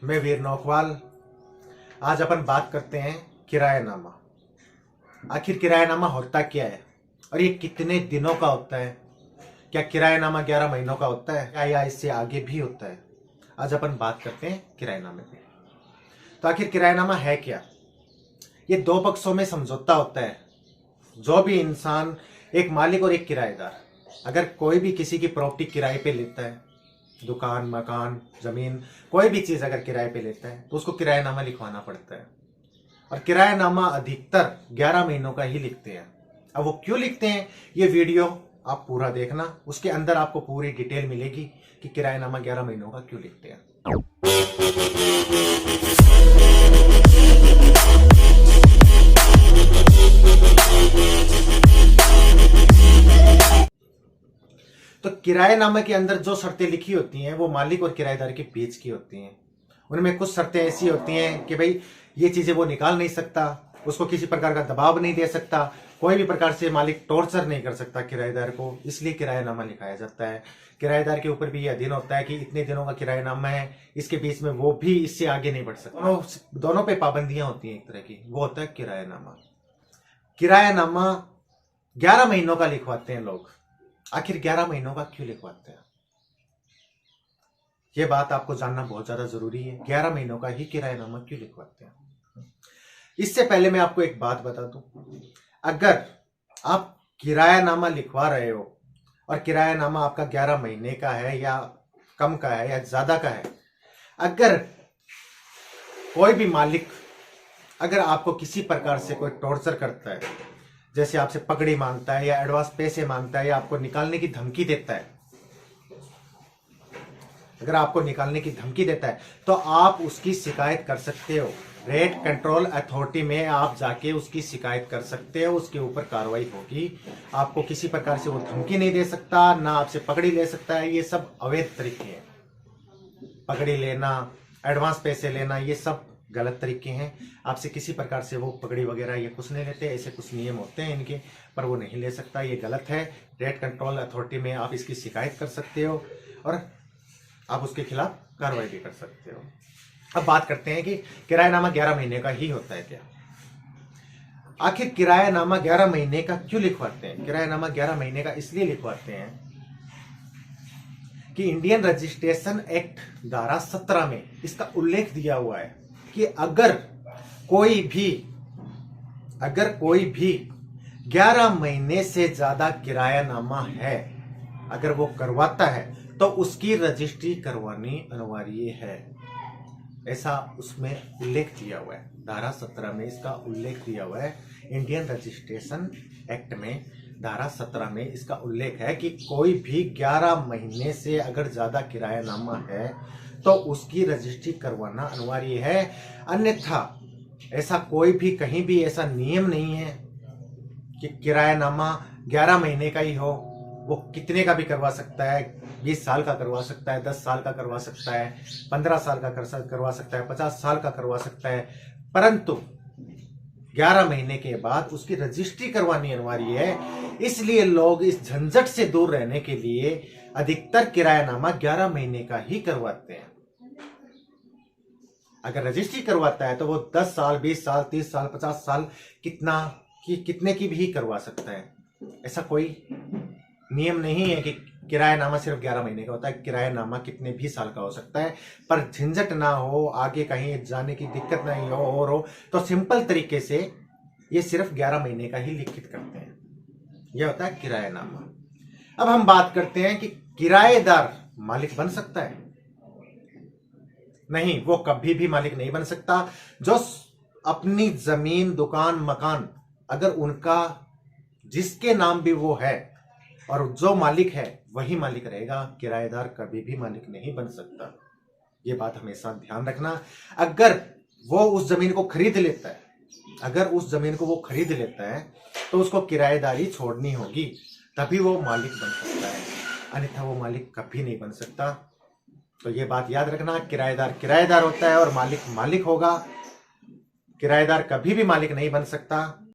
मैं वीर नौखवाल। आज अपन बात करते हैं किरायानामा। आखिर किरायानामा होता क्या है और ये कितने दिनों का होता है? क्या किरायानामा 11 महीनों का होता है या इससे आगे भी होता है? आज अपन बात करते हैं किरायानामे पे। तो आखिर किरायानामा है क्या? ये दो पक्षों में समझौता होता है। जो भी इंसान, एक मालिक और एक किराएदार, अगर कोई भी किसी की प्रॉपर्टी किराए पे लेता है, दुकान, मकान, जमीन, कोई भी चीज अगर किराए पे लेता है तो उसको किरायानामा लिखवाना पड़ता है। और किरायानामा अधिकतर 11 महीनों का ही लिखते हैं। अब वो क्यों लिखते हैं, ये वीडियो आप पूरा देखना, उसके अंदर आपको पूरी डिटेल मिलेगी कि किरायानामा 11 महीनों का क्यों लिखते हैं। तो किरायानामा के अंदर जो शर्तें लिखी होती हैं वो मालिक और किराएदार के बीच की होती हैं। उनमें कुछ शर्तें ऐसी होती हैं कि भाई ये चीजें वो निकाल नहीं सकता, उसको किसी प्रकार का दबाव नहीं दे सकता, कोई भी प्रकार से मालिक टॉर्चर नहीं कर सकता किराएदार को, इसलिए किरायानामा लिखाया जाता है। किराएदार के ऊपर भी ये अधीन होता है कि इतने दिनों का किरायानामा है, इसके बीच में वो भी इससे आगे नहीं बढ़ सकता। दोनों पे पाबंदियां होती हैं एक तरह की, वो होता है किरायानामा। किरायानामा 11 महीनों का लिखवाते हैं लोग। आखिर 11 महीनों का क्यों लिखवाते हैं, ये बात आपको जानना बहुत ज्यादा जरूरी है। 11 महीनों का ही किरायानामा क्यों लिखवाते हैं? इससे पहले मैं आपको एक बात बता दूं, अगर आप किरायानामा लिखवा रहे हो और किरायानामा आपका 11 महीने का है या कम का है या ज्यादा का है, अगर कोई भी मालिक अगर आपको किसी प्रकार से कोई टॉर्चर करता है, जैसे आपसे पकड़ी मांगता है या एडवांस पैसे मांगता है या आपको निकालने की धमकी देता है, अगर आपको निकालने की धमकी देता है तो आप उसकी शिकायत कर सकते हो। रेट कंट्रोल अथॉरिटी में आप जाके उसकी शिकायत कर सकते हो, उसके ऊपर कार्रवाई होगी। आपको किसी प्रकार से वो धमकी नहीं दे सकता, ना आपसे पकड़ी ले सकता है। ये सब अवैध तरीके हैं। पकड़ी लेना, एडवांस पैसे लेना, ये सब गलत तरीके हैं। आपसे किसी प्रकार से वो पकड़ी वगैरह ये कुछ नहीं लेते। ऐसे कुछ नियम होते हैं इनके, पर वो नहीं ले सकता, ये गलत है। रेट कंट्रोल अथॉरिटी में आप इसकी शिकायत कर सकते हो और आप उसके खिलाफ कार्रवाई भी कर सकते हो। अब बात करते हैं कि किरायानामा 11 महीने का ही होता है क्या? आखिर किरायानामा 11 महीने का क्यों लिखवाते हैं? किरायानामा 11 महीने का इसलिए लिखवाते हैं कि इंडियन रजिस्ट्रेशन एक्ट धारा 17 में इसका उल्लेख दिया हुआ है कि अगर कोई भी 11 महीने से ज्यादा किरायानामा है, अगर वो करवाता है तो उसकी रजिस्ट्री करवानी अनिवार्य है। ऐसा उसमें उल्लेख दिया हुआ है, धारा 17 में इसका उल्लेख दिया हुआ है। इंडियन रजिस्ट्रेशन एक्ट में धारा 17 में इसका उल्लेख है कि कोई भी 11 महीने से अगर ज्यादा किरायानामा है तो उसकी रजिस्ट्री करवाना अनिवार्य है। अन्यथा ऐसा कोई भी कहीं भी ऐसा नियम नहीं है कि किरायानामा 11 महीने का ही हो। वो कितने का भी करवा सकता है, 20 साल का करवा सकता है, 10 साल का करवा सकता है, 15 साल का करवा सकता है, 50 साल का करवा सकता है, परंतु 11 महीने के बाद उसकी रजिस्ट्री करवानी अनिवार्य है। इसलिए लोग इस झंझट से दूर रहने के लिए अधिकतर किरायानामा 11 महीने का ही करवाते हैं। अगर रजिस्ट्री करवाता है तो वो 10 साल, 20 साल, 30 साल, 50 साल, कितने की भी करवा सकता है। ऐसा कोई नियम नहीं है कि किरायानामा सिर्फ 11 महीने का होता है। किरायानामा कितने भी साल का हो सकता है, पर झंझट ना हो, आगे कहीं जाने की दिक्कत नहीं हो और हो तो सिंपल तरीके से ये सिर्फ 11 महीने का ही लिखित करते हैं। यह होता है किरायानामा। अब हम बात करते हैं कि किराएदार मालिक बन सकता है? नहीं, वो कभी भी मालिक नहीं बन सकता। जो अपनी जमीन, दुकान, मकान अगर उनका जिसके नाम भी वो है और जो मालिक है वही मालिक रहेगा, किराएदार कभी भी मालिक नहीं बन सकता। ये बात हमेशा ध्यान रखना। अगर वो उस जमीन को खरीद लेता है, तो उसको किराएदारी छोड़नी होगी, तभी वो मालिक बन सकता है, अन्यथा वो मालिक कभी नहीं बन सकता। तो ये बात याद रखना, किराएदार किराएदार होता है और मालिक मालिक होगा। किराएदार कभी भी मालिक नहीं बन सकता।